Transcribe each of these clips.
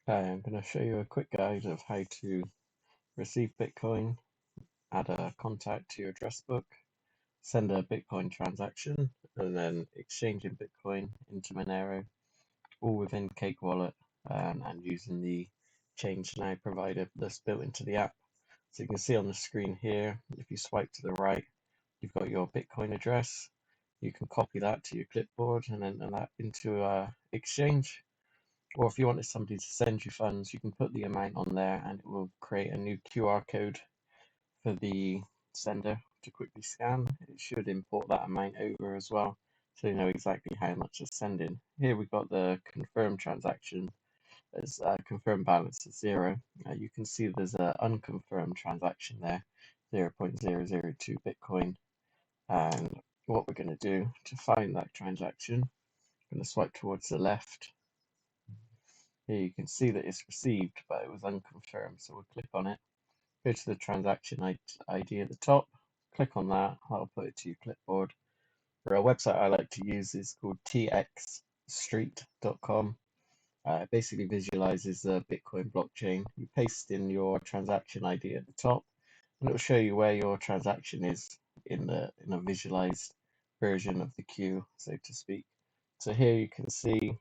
I'm going to show you a quick guide of how to receive Bitcoin, add a contact to your address book, send a Bitcoin transaction, and then exchange in Bitcoin into Monero, all within Cakewallet and using the Change Now provider that's built into the app. So you can see on the screen here, if you swipe to the right, you've got your Bitcoin address. You can copy that to your clipboard and then that into Exchange. Or if you wanted somebody to send you funds, you can put the amount on there and it will create a new QR code for the sender to quickly scan. It should import that amount over as well, so you know exactly how much to send in. Here we've got the confirmed transaction as confirmed balance is 0. You can see there's an unconfirmed transaction there, 0.002 Bitcoin. And what we're going to do to find that transaction, I'm going to swipe towards the left. Here you can see that it's received, but it was unconfirmed. So we'll click on it, go to the transaction ID at the top, click on that, I'll put it to your clipboard. For a website I like to use is called txstreet.com. It basically visualizes the Bitcoin blockchain. You paste in your transaction ID at the top, and it will show you where your transaction is in a visualized version of the queue, so to speak. So here you can see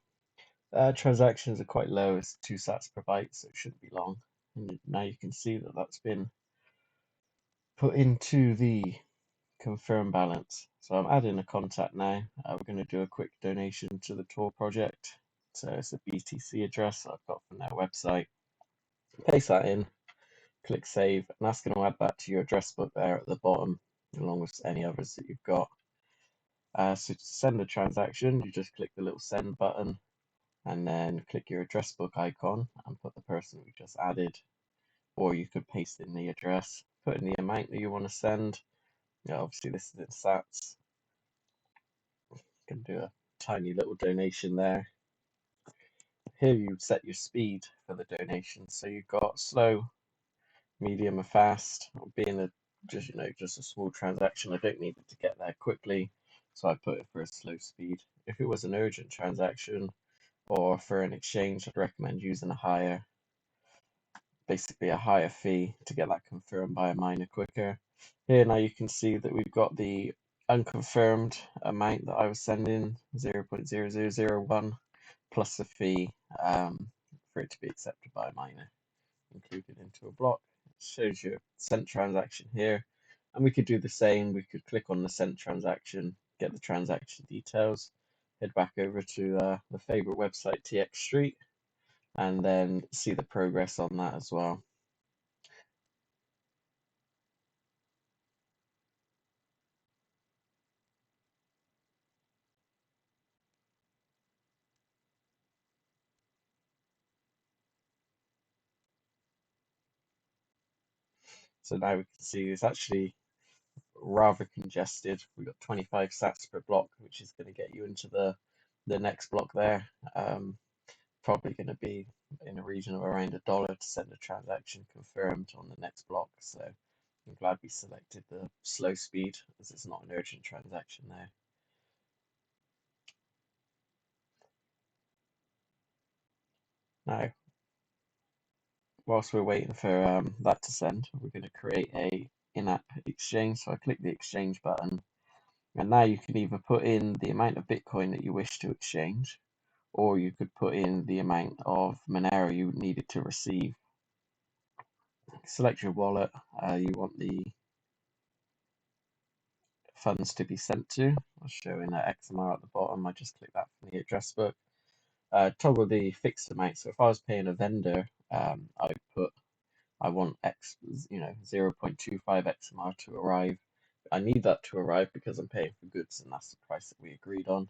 transactions are quite low, it's 2 sats per byte, so it shouldn't be long. And now you can see that that's been put into the confirm balance. So I'm adding a contact now. We're going to do a quick donation to the Tor project. So it's a BTC address I've got from their website. Paste that in, click save, and that's going to add that to your address book there at the bottom, along with any others that you've got. So to send a transaction, you just click the little send button and then click your address book icon and put the person we just added, or you could paste in the address, put in the amount that you want to send. Obviously this is in sats. You can do a tiny little donation there. Here you set your speed for the donation, so you've got slow, medium, and fast. Being just a small transaction, I don't need it to get there quickly, so I put it for a slow speed. If it was an urgent transaction or for an exchange, I'd recommend using basically a higher fee to get that confirmed by a miner quicker. Here now you can see that we've got the unconfirmed amount that I was sending, 0.0001, plus the fee for it to be accepted by a miner, included into a block. It shows your sent transaction here, and we could do the same. We could click on the sent transaction, get the transaction details, head back over to the favorite website, TX Street, and then see the progress on that as well. So now we can see it's actually rather congested. We've got 25 sats per block, which is going to get you into the next block there. Probably going to be in a region of around $1 to send a transaction confirmed on the next block. So I'm glad we selected the slow speed, as it's not an urgent transaction there. Now, whilst we're waiting for that to send, we're going to create a in-app exchange. So I click the exchange button, and now you can either put in the amount of Bitcoin that you wish to exchange, or you could put in the amount of Monero you needed to receive. Select your wallet you want the funds to be sent to. I'll show in XMR at the bottom. I just click that from the address book. Toggle the fixed amount. So if I was paying a vendor, I want 0.25 XMR to arrive. I need that to arrive because I'm paying for goods, and that's the price that we agreed on.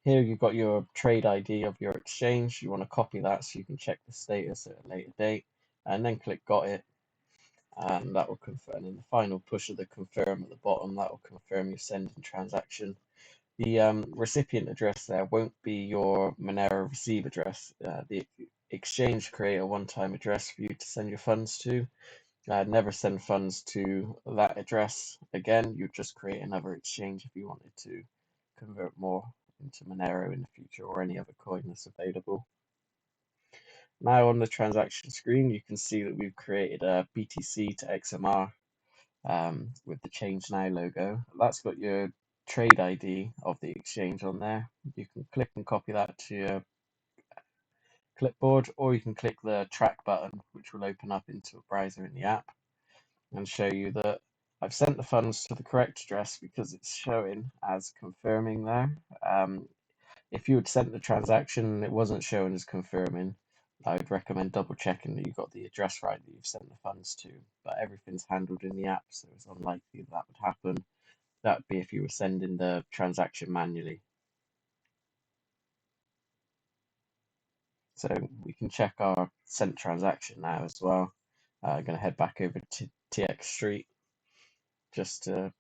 Here you've got your trade ID of your exchange. You want to copy that so you can check the status at a later date, and then click got it, and that will confirm. And the final push of the confirm at the bottom, that will confirm your sending transaction. The recipient address there won't be your Monero receive address. The exchange create a one-time address for you to send your funds to. Never send funds to that address again. You just create another exchange if you wanted to convert more into Monero in the future or any other coin that's available. Now on the transaction screen, you can see that we've created a BTC to XMR with the Change Now logo. That's got your trade ID of the exchange on there. You can click and copy that to your clipboard, or you can click the track button, which will open up into a browser in the app and show you that I've sent the funds to the correct address because it's showing as confirming there. If you had sent the transaction and it wasn't showing as confirming, I would recommend double checking that you got the address right that you've sent the funds to. But everything's handled in the app, so it's unlikely that would happen. That would be if you were sending the transaction manually. So we can check our sent transaction now as well. I'm going to head back over to TX Street just to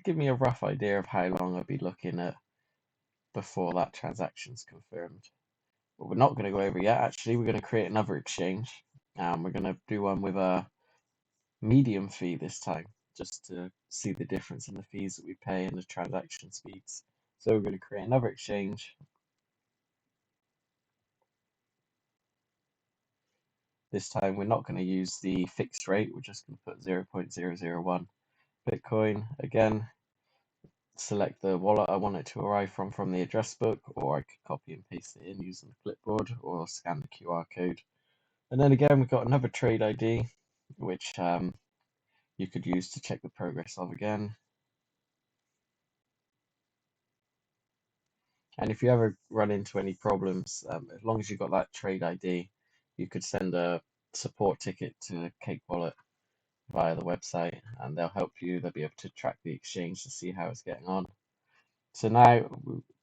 give me a rough idea of how long I'll be looking at before that transaction's confirmed. But we're not going to go over yet. Actually, we're going to create another exchange. We're going to do one with a medium fee this time, just to see the difference in the fees that we pay and the transaction speeds. So we're going to create another exchange. This time we're not going to use the fixed rate. We're just going to put 0.001 Bitcoin. Again, select the wallet I want it to arrive from the address book, or I could copy and paste it in using the clipboard or scan the QR code. And then again, we've got another trade ID, which you could use to check the progress of again. And if you ever run into any problems, as long as you've got that trade ID, you could send a support ticket to Cakewallet via the website, and they'll help you. They'll be able to track the exchange to see how it's getting on. So now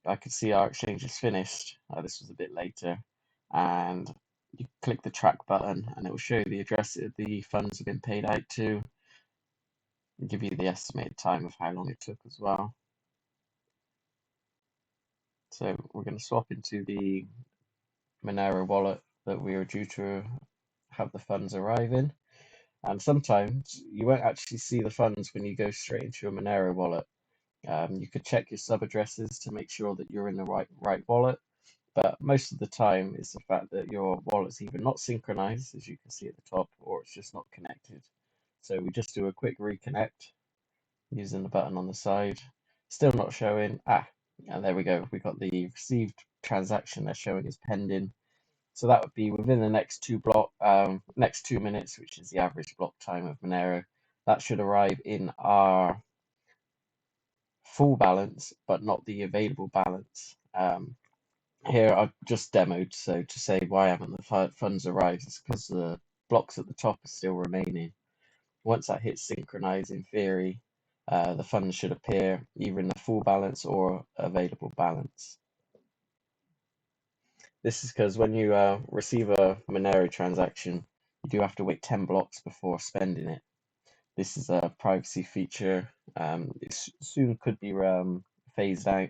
I can see our exchange is finished. This was a bit later, and you click the track button, and it will show you the address that the funds have been paid out to, and give you the estimated time of how long it took as well. So we're going to swap into the Monero wallet that we are due to have the funds arrive in. And sometimes you won't actually see the funds when you go straight into your Monero wallet. You could check your sub addresses to make sure that you're in the right wallet. But most of the time, it's the fact that your wallet's either not synchronized, as you can see at the top, or it's just not connected. So we just do a quick reconnect using the button on the side. Still not showing. And there we go. We got the received transaction there showing as pending. So that would be within the next 2 minutes, which is the average block time of Monero. That should arrive in our full balance, but not the available balance. Here I've just demoed, so to say why haven't the funds arrived, it's because the blocks at the top are still remaining. Once that hits synchronize, in theory, the funds should appear either in the full balance or available balance. This is because when you receive a Monero transaction, you do have to wait 10 blocks before spending it. This is a privacy feature. It soon could be phased out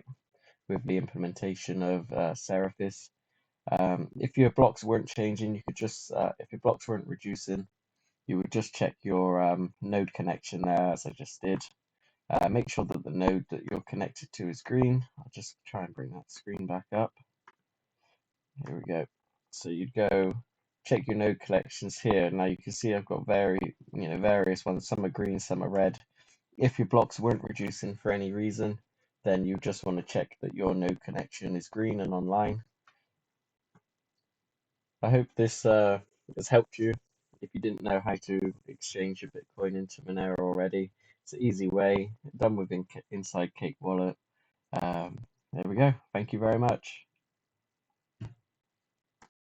with the implementation of Seraphis. If your blocks weren't changing, you could just, if your blocks weren't reducing, you would just check your node connection there, as I just did. Make sure that the node that you're connected to is green. I'll just try and bring that screen back up. Here we go. So you'd go check your node collections here. Now you can see I've got various ones. Some are green, some are red. If your blocks weren't reducing for any reason, then you just want to check that your node connection is green and online. I hope this has helped you. If you didn't know how to exchange your Bitcoin into Monero already, it's an easy way, done with inside Cakewallet. There we go. Thank you very much.